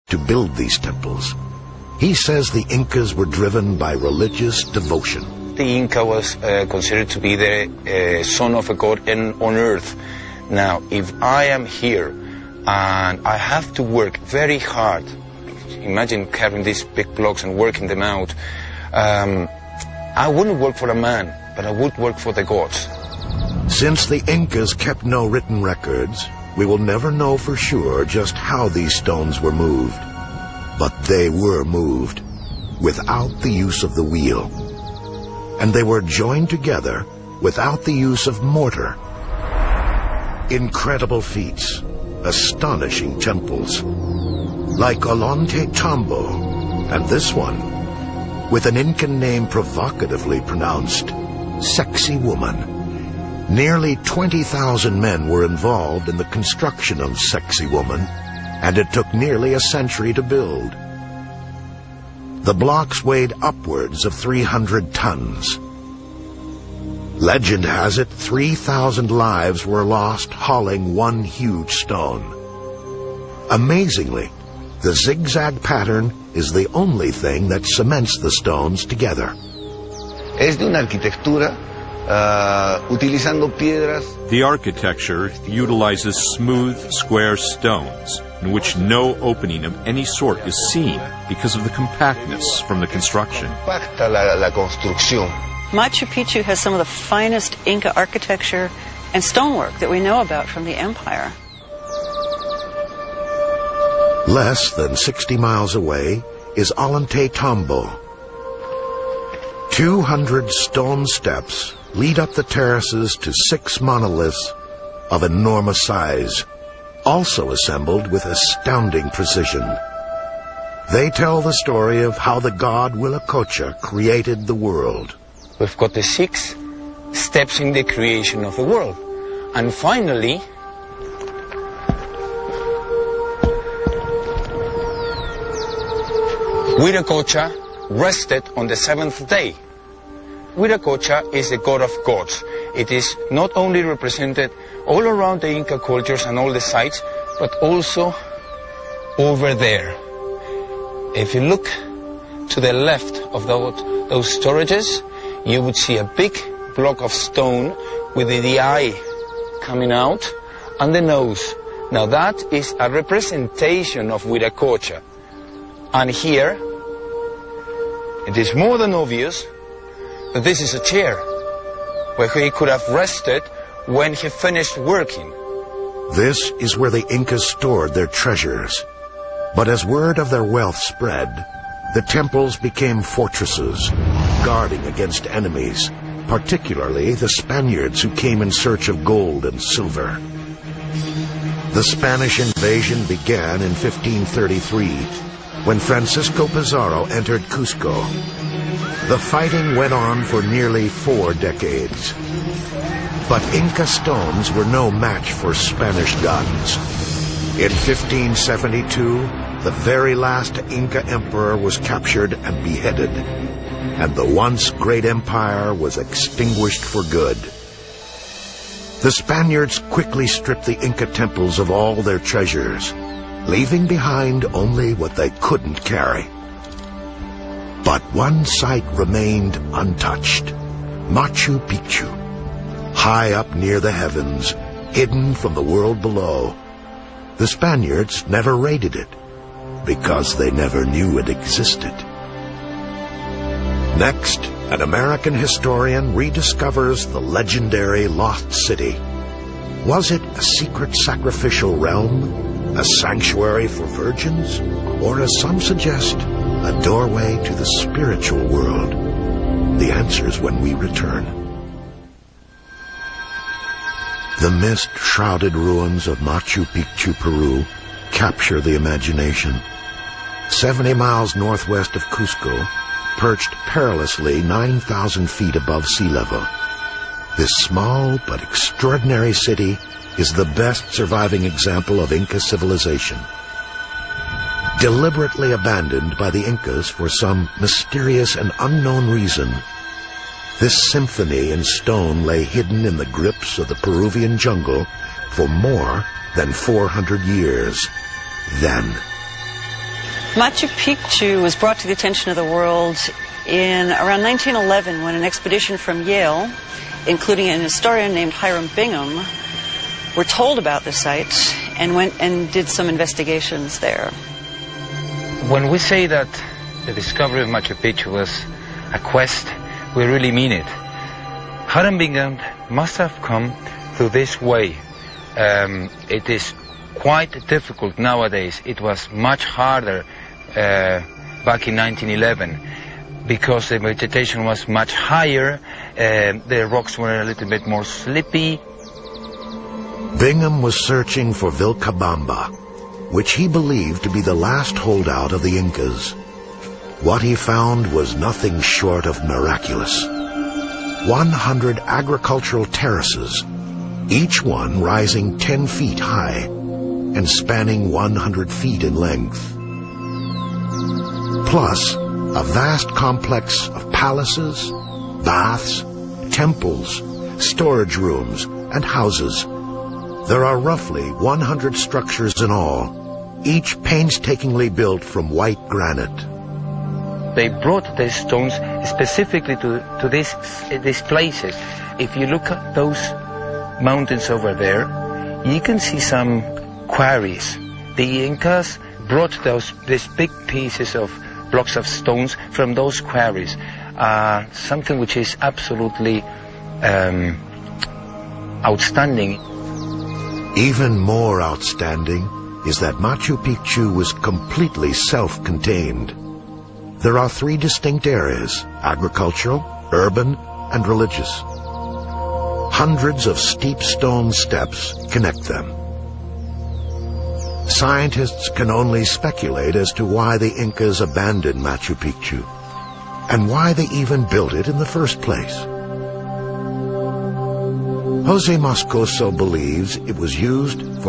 to build these temples. He says the Incas were driven by religious devotion. The Inca was considered to be the son of a god on earth. Now, if I am here and I have to work very hard, imagine carrying these big blocks and working them out, I wouldn't work for a man, but I would work for the gods. Since the Incas kept no written records, we will never know for sure just how these stones were moved. But they were moved without the use of the wheel. And they were joined together without the use of mortar. Incredible feats, astonishing temples, like Ollantaytambo, and this one, with an Incan name provocatively pronounced Sexy Woman. Nearly 20,000 men were involved in the construction of Sexy Woman, and it took nearly a century to build. The blocks weighed upwards of 300 tons. Legend has it 3,000 lives were lost hauling one huge stone. Amazingly, the zigzag pattern is the only thing that cements the stones together. Es de una arquitectura utilizando piedras. The architecture utilizes smooth, square stones in which no opening of any sort is seen because of the compactness from the construction. Compacta la construcción. Machu Picchu has some of the finest Inca architecture and stonework that we know about from the empire. Less than 60 miles away is Ollantaytambo. 200 stone steps lead up the terraces to 6 monoliths of enormous size, also assembled with astounding precision. They tell the story of how the god Huitlacocha created the world. We've got the 6 steps in the creation of the world. And finally, Huitlacocha rested on the 7th day. Huitlacocha is the god of gods. It is not only represented all around the Inca cultures and all the sites, but also over there. If you look to the left of those storages, you would see a big block of stone with the eye coming out and the nose. Now that is a representation of Huitlacocha. And here, it is more than obvious that this is a chair where he could have rested when he finished working. This is where the Incas stored their treasures. But as word of their wealth spread, the temples became fortresses, guarding against enemies, particularly the Spaniards who came in search of gold and silver. The Spanish invasion began in 1533, when Francisco Pizarro entered Cusco. The fighting went on for nearly 4 decades. But Inca stones were no match for Spanish guns. In 1572, the very last Inca emperor was captured and beheaded, and the once great empire was extinguished for good. The Spaniards quickly stripped the Inca temples of all their treasures, leaving behind only what they couldn't carry. But one site remained untouched: Machu Picchu. High up near the heavens, hidden from the world below. The Spaniards never raided it, because they never knew it existed. Next, an American historian rediscovers the legendary Lost City. Was it a secret sacrificial realm, a sanctuary for virgins, or, as some suggest, a doorway to the spiritual world? The answer's when we return. The mist-shrouded ruins of Machu Picchu, Peru, capture the imagination. 70 miles northwest of Cusco, perched perilously 9,000 feet above sea level. This small but extraordinary city is the best surviving example of Inca civilization. Deliberately abandoned by the Incas for some mysterious and unknown reason, this symphony in stone lay hidden in the grips of the Peruvian jungle for more than 400 years. Then, Machu Picchu was brought to the attention of the world in around 1911 when an expedition from Yale, including an historian named Hiram Bingham, were told about the site and went and did some investigations there. When we say that the discovery of Machu Picchu was a quest, we really mean it. Hiram Bingham must have come through this way. It is quite difficult nowadays. It was much harder back in 1911 because the vegetation was much higher, the rocks were a little bit more slippy. Bingham was searching for Vilcabamba, which he believed to be the last holdout of the Incas. What he found was nothing short of miraculous. 100 agricultural terraces, each one rising 10 feet high and spanning 100 feet in length. Plus, a vast complex of palaces, baths, temples, storage rooms, and houses. There are roughly 100 structures in all, each painstakingly built from white granite. They brought these stones specifically to these places. If you look at those mountains over there, you can see some quarries. The Incas brought these big pieces of blocks of stones from those quarries. Something which is absolutely outstanding. Even more outstanding is that Machu Picchu was completely self-contained. There are 3 distinct areas: agricultural, urban, and religious. Hundreds of steep stone steps connect them. Scientists can only speculate as to why the Incas abandoned Machu Picchu, and why they even built it in the first place. Jose Moscoso believes it was used for